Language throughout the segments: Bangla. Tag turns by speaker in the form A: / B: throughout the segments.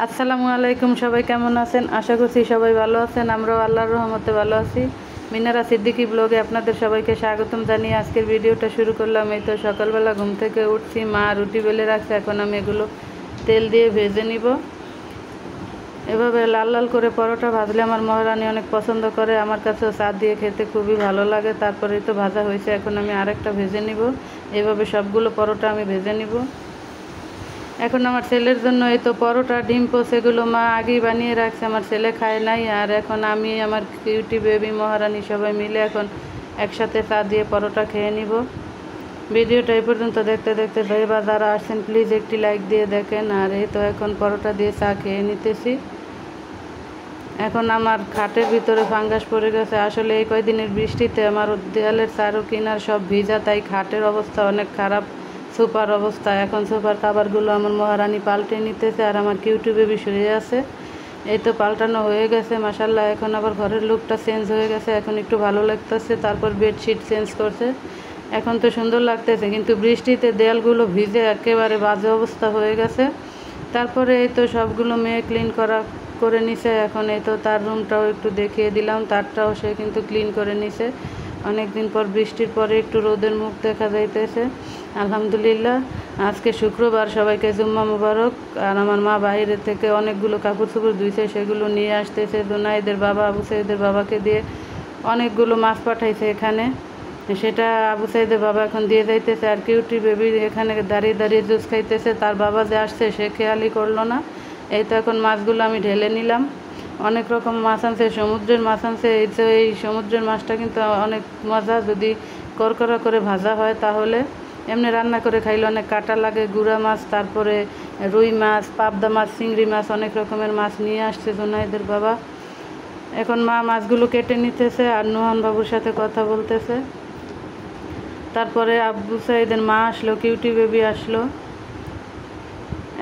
A: আসসালামু আলাইকুম। সবাই কেমন আছেন? আশা করছি সবাই ভালো আছেন। আমরাও আল্লাহর রহমতে ভালো আছি। মিনারা সিদ্দিকী ব্লগে আপনাদের সবাইকে স্বাগতম জানিয়ে আজকের ভিডিওটা শুরু করলাম। এই তো সকালবেলা ঘুম থেকে উঠছি, মা রুটি বেলে রাখছে, এখন আমি এগুলো তেল দিয়ে ভেজে নিব। এভাবে লাল লাল করে পরোটা ভাজলে আমার মহারানী অনেক পছন্দ করে, আমার কাছেও চা দিয়ে খেতে খুবই ভালো লাগে। তারপরে তো ভাজা হয়েছে, এখন আমি আরেকটা ভেজে নিব। এভাবে সবগুলো পরোটা আমি ভেজে নিব। এখন আমার ছেলের জন্য এই তো পরোটা, ডিম পোচ এগুলো মা আগেই বানিয়ে রাখছে, আমার ছেলে খায় নাই। আর এখন আমি, আমার কিউটি বেবি, মহারানী সবাই মিলে এখন একসাথে চা দিয়ে পরোটা খেয়ে নিব। ভিডিওটা এই পর্যন্ত দেখতে দেখতে ভাই বা যারা আসছেন প্লিজ একটি লাইক দিয়ে দেখেন। আর এই তো এখন পরোটা দিয়ে চা খেয়ে নিতেছি। এখন আমার খাটের ভিতরে ফাঙ্গাস পড়ে গেছে। আসলে এই কয়দিনের বৃষ্টিতে আমার দেয়ালের চারু কিনার সব ভিজা, তাই খাটের অবস্থা অনেক খারাপ, সুপার অবস্থা। এখন সুপার খাবারগুলো আমার মহারানী পাল্টে নিতেছে, আর আমার কিউটি বেবি শুয়ে আছে। এই তো পাল্টানো হয়ে গেছে মাশাল্লাহ। এখন আবার ঘরের লুকটা চেঞ্জ হয়ে গেছে, এখন একটু ভালো লাগতেছে। তারপর বেডশিট চেঞ্জ করছে, এখন তো সুন্দর লাগতেছে, কিন্তু বৃষ্টিতে দেয়ালগুলো ভিজে একেবারে বাজে অবস্থা হয়ে গেছে। তারপরে এই তো সবগুলো মেয়ে ক্লিন করে নিছে। এখন এই তো তার রুমটাও একটু দেখিয়ে দিলাম, তারটাও সে কিন্তু ক্লিন করে নিছে। অনেক দিন পর বৃষ্টির পরে একটু রোদের মুখ দেখা যাইতেছে। আলহামদুলিল্লাহ। আজকে শুক্রবার, সবাইকে জুম্মা মুবারক। আর আমার মা বাইরে থেকে অনেকগুলো কাপড় চোপড় ধুইছে, সেগুলো নিয়ে আসতেছে। জুনাইদের বাবা, আবু সাইদের বাবাকে দিয়ে অনেকগুলো মাছ পাঠাইছে এখানে, সেটা আবু সাইদের বাবা এখন দিয়ে যাইতেছে। আর কিউটি বেবি এখানে দাঁড়িয়ে দাঁড়িয়ে জুস খাইতেছে, তার বাবা যে আসছে সে খেয়ালই করলো না। এই তো এখন মাছগুলো আমি ঢেলে নিলাম। অনেক রকম মাছ আনছে, সমুদ্রের মাছ আনছে। এই তো এই সমুদ্রের মাছটা কিন্তু অনেক মজা, যদি করকরা করে ভাজা হয় তাহলে। এমনি রান্না করে খাইলে অনেক কাটা লাগে। গুঁড়া মাছ, তারপরে রুই মাছ, পাবদা মাছ, চিংড়ি মাছ, অনেক রকমের মাছ নিয়ে আসছে জুনাইদের বাবা। এখন মা মাছগুলো কেটে নিতেছে আর নুহান বাবুর সাথে কথা বলতেছে। তারপরে আবু সাইদের মা আসলো, কিউটি বেবি আসলো।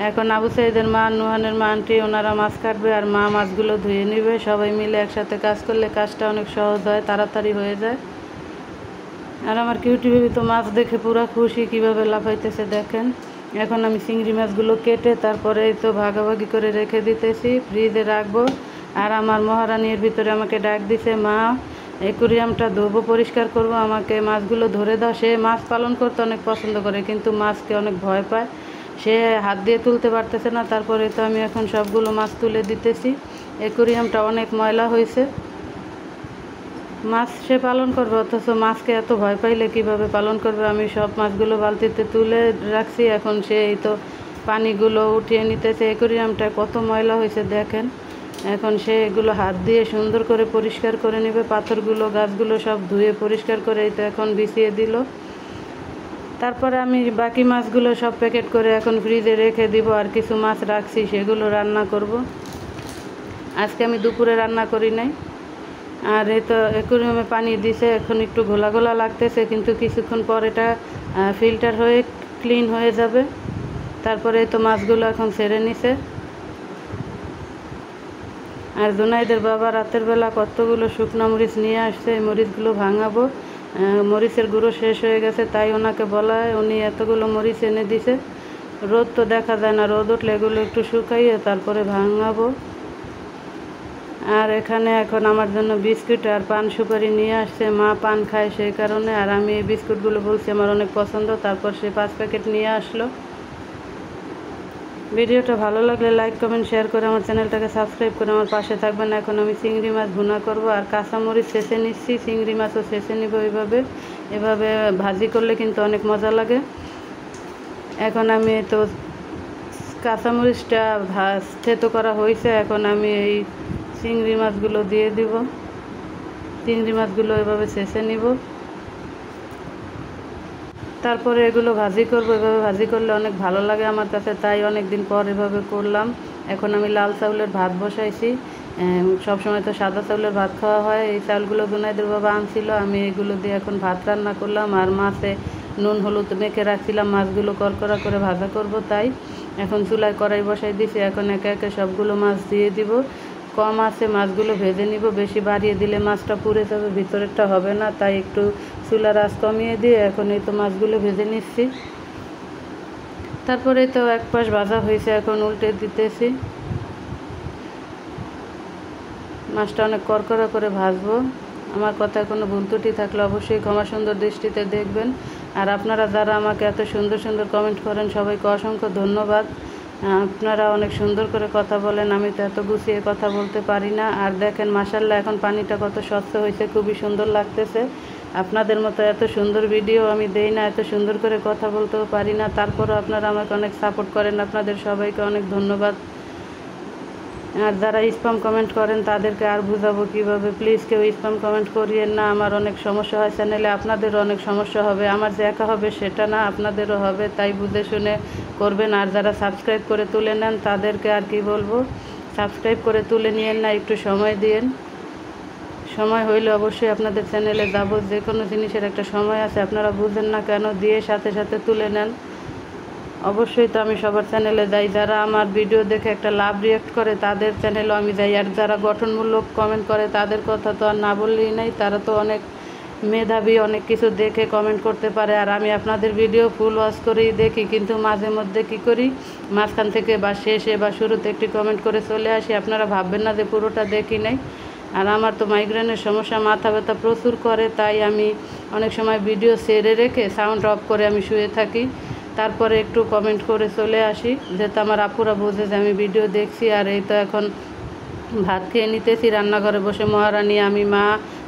A: এখন আবু সাইদের মা, নুহানের মা, আন্টি ওনারা মাছ কাটবে আর মা মাছগুলো ধুয়ে নেবে। সবাই মিলে একসাথে কাজ করলে কাজটা অনেক সহজ হয়, তাড়াতাড়ি হয়ে যায়। আর আমার কিউটি বেবি তো মাছ দেখে পুরা খুশি, কীভাবে লাফাইতেছে দেখেন। এখন আমি চিংড়ি মাছগুলো কেটে তারপরে তো ভাগাভাগি করে রেখে দিতেছি, ফ্রিজে রাখবো। আর আমার মহারানীর ভিতরে আমাকে ডাক দিছে, মা অ্যাকুরিয়ামটা ধোবো, পরিষ্কার করব, আমাকে মাছগুলো ধরে দাও। সে মাছ পালন করতে অনেক পছন্দ করে, কিন্তু মাছকে অনেক ভয় পায়, সে হাত দিয়ে তুলতে পারতেছে না। তারপরে তো আমি এখন সবগুলো মাছ তুলে দিতেছি। অ্যাকুরিয়ামটা অনেক ময়লা হয়েছে। মাছ সে পালন করবে, অথচ মাছকে এত ভয় পাইলে কিভাবে পালন করবে। আমি সব মাছগুলো বালতিতে তুলে রাখছি, এখন সে এই তো পানিগুলো উঠিয়ে নিতেছে। অ্যাকুরিয়ামটা কত ময়লা হয়েছে দেখেন। এখন সে এগুলো হাত দিয়ে সুন্দর করে পরিষ্কার করে নেবে, পাথরগুলো, গাছগুলো সব ধুয়ে পরিষ্কার করে এই তো এখন বিছিয়ে দিল। তারপরে আমি বাকি মাছগুলো সব প্যাকেট করে এখন ফ্রিজে রেখে দিব। আর কিছু মাছ রাখছি, সেগুলো রান্না করব। আজকে আমি দুপুরে রান্না করি নাই। আর এই তো অ্যাকুরিয়ামে পানি দিছে, এখন একটু ঘোলা ঘোলা লাগতেছে, কিন্তু কিছুক্ষণ পর এটা ফিল্টার হয়ে ক্লিন হয়ে যাবে। তারপরে তো মাছগুলো এখন ছেড়ে নিছে। আর জুনাইদের বাবা রাতের বেলা কতগুলো শুকনো মরিচ নিয়ে আসছে, এই মরিচগুলো ভাঙাবো। মরিচের গুঁড়ো শেষ হয়ে গেছে, তাই ওনাকে বলা হয়, উনি এতগুলো মরিচ এনে দিছে। রোদ তো দেখা যায় না, রোদ উঠলে এগুলো একটু শুকাইয়ে তারপরে ভাঙাবো। আর এখানে এখন আমার জন্য বিস্কুট আর পান সুপারি নিয়ে আসছে, মা পান খায় সেই কারণে। আর আমি এই বিস্কুটগুলো বলছি আমার অনেক পছন্দ, তারপর সে 5 প্যাকেট নিয়ে আসলো। ভিডিওটা ভালো লাগলে লাইক, কমেন্ট, শেয়ার করে আমার চ্যানেলটাকে সাবস্ক্রাইব করে আমার পাশে থাকবেন। এখন আমি চিংড়ি মাছ ভুনা করব, আর কাঁচামরিচ ছেঁচে নিচ্ছি, চিংড়ি মাছও ছেঁচে নিব। এভাবে ভাজি করলে কিন্তু অনেক মজা লাগে। এখন আমি তো কাঁচামরিচটা থেতো করা হয়েছে, এখন আমি এই চিংড়ি মাছগুলো দিয়ে দিব। চিংড়ি মাছগুলো এভাবে ছেঁচে নিব, তারপরে এগুলো ভাজি করব। এভাবে ভাজি করলে অনেক ভালো লাগে আমার কাছে, তাই অনেক দিন পর এভাবে করলাম। এখন আমি লাল চাউলের ভাত বসাইছি। সবসময় তো সাদা চাউলের ভাত খাওয়া হয়, এই চাউলগুলো জুনাইদের বাবা আনছিল, আমি এগুলো দিয়ে এখন ভাত রান্না করলাম। আর মাছে নুন হলুদ মেখে রাখছিলাম, মাছগুলো করকরা করে ভাজা করব, তাই এখন চুলায় কড়াই বসাই দিয়েছি। এখন একে একে সবগুলো মাছ দিয়ে দিব। কম আছে মাছগুলো ভেজে নিব, বেশি বাড়িয়ে দিলে মাছটা পুড়ে যাবে, ভিতরেরটা হবে না, তাই একটু চুলার আঁচ কমিয়ে দিয়ে এখন এই তো মাছগুলো ভেজে নিচ্ছি। তারপরে তো এক পাশ ভাজা হয়েছে, এখন উল্টে দিতেছি। মাছটা অনেক করকরা করে ভাজবো। আমার কথায় কোনো ভুল ত্রুটি থাকলে অবশ্যই ক্ষমা সুন্দর দৃষ্টিতে দেখবেন। আর আপনারা যারা আমাকে এত সুন্দর সুন্দর কমেন্ট করেন সবাইকে অসংখ্য ধন্যবাদ। আপনারা অনেক সুন্দর করে কথা বলেন, আমি তো এত গুছিয়ে কথা বলতে পারি না। আর দেখেন মাশাআল্লাহ এখন পানিটা কত স্বচ্ছ হয়েছে, খুবই সুন্দর লাগতেছে। আপনাদের মতো এত সুন্দর ভিডিও আমি দেই না, এত সুন্দর করে কথা বলতেও পারি না, তারপরও আপনারা আমাকে অনেক সাপোর্ট করেন। আপনাদের সবাইকে অনেক ধন্যবাদ। আর যারা স্প্যাম কমেন্ট করেন তাদেরকে আর বুঝাবো কীভাবে, প্লিজ কেউ স্প্যাম কমেন্ট করিয়েন না। আমার অনেক সমস্যা হয় চ্যানেলে, আপনাদেরও অনেক সমস্যা হবে। আমার যে একা হবে সেটা না, আপনাদেরও হবে, তাই বুঝে শুনে করবেন। আর যারা সাবস্ক্রাইব করে তুলে নেন তাদেরকে আর কি বলবো, সাবস্ক্রাইব করে তুলে নিয়েন না, একটু সময় দিয়েন। সময় হইলে অবশ্যই আপনাদের চ্যানেলে যাব। যে কোনো জিনিসের একটা সময় আছে, আপনারা বুঝেন না কেন, দিয়ে সাথে সাথে তুলে নেন। অবশ্যই তো আমি সবার চ্যানেলে যাই, যারা আমার ভিডিও দেখে একটা লাভ রিয়াক্ট করে তাদের চ্যানেলেও আমি যাই। আর যারা গঠনমূলক কমেন্ট করে তাদের কথা তো আর না বললেই নাই, তারা তো অনেক মেধাবী, অনেক কিছু দেখে কমেন্ট করতে পারে। আর আমি আপনাদের ভিডিও ফুল ওয়াচ করেই দেখি, কিন্তু মাঝে মধ্যে কী করি, মাঝখান থেকে বা শেষে বা শুরুতে একটি কমেন্ট করে চলে আসি। আপনারা ভাববেন না যে পুরোটা দেখি নাই। আর আমার তো মাইগ্রেনের সমস্যা, মাথা ব্যথা প্রচুর করে, তাই আমি অনেক সময় ভিডিও ছেড়ে রেখে সাউন্ড অফ করে আমি শুয়ে থাকি, তারপরে একটু কমেন্ট করে চলে আসি, যেহেতু আমার আপুরা বোঝে যে আমি ভিডিও দেখছি। আর এই তো এখন ভাত খেয়ে নিতেছি রান্নাঘরে বসে, মহারানী, আমি, মা,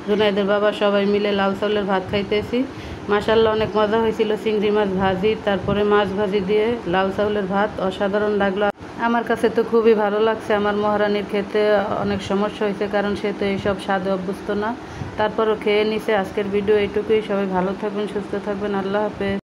A: জুনাইদের বাবা সবাই মিলে লাল চাউলের ভাত খাইতেছি। মাশাআল্লাহ অনেক মজা হয়েছিল, চিংড়ি মাছ ভাজি, তারপরে মাছ ভাজি দিয়ে লাল চাউলের ভাত, অসাধারণ লাগলো। আমার কাছে তো খুবই ভালো লাগছে। আমার মহারানীর খেতে অনেক সমস্যা হয়েছে, কারণ সে তো এইসব স্বাদে অভ্যস্ত না, তারপরও খেয়ে নিছে। আজকের ভিডিও এইটুকুই। সবাই ভালো থাকবেন, সুস্থ থাকবেন, আল্লাহ হাফেজ।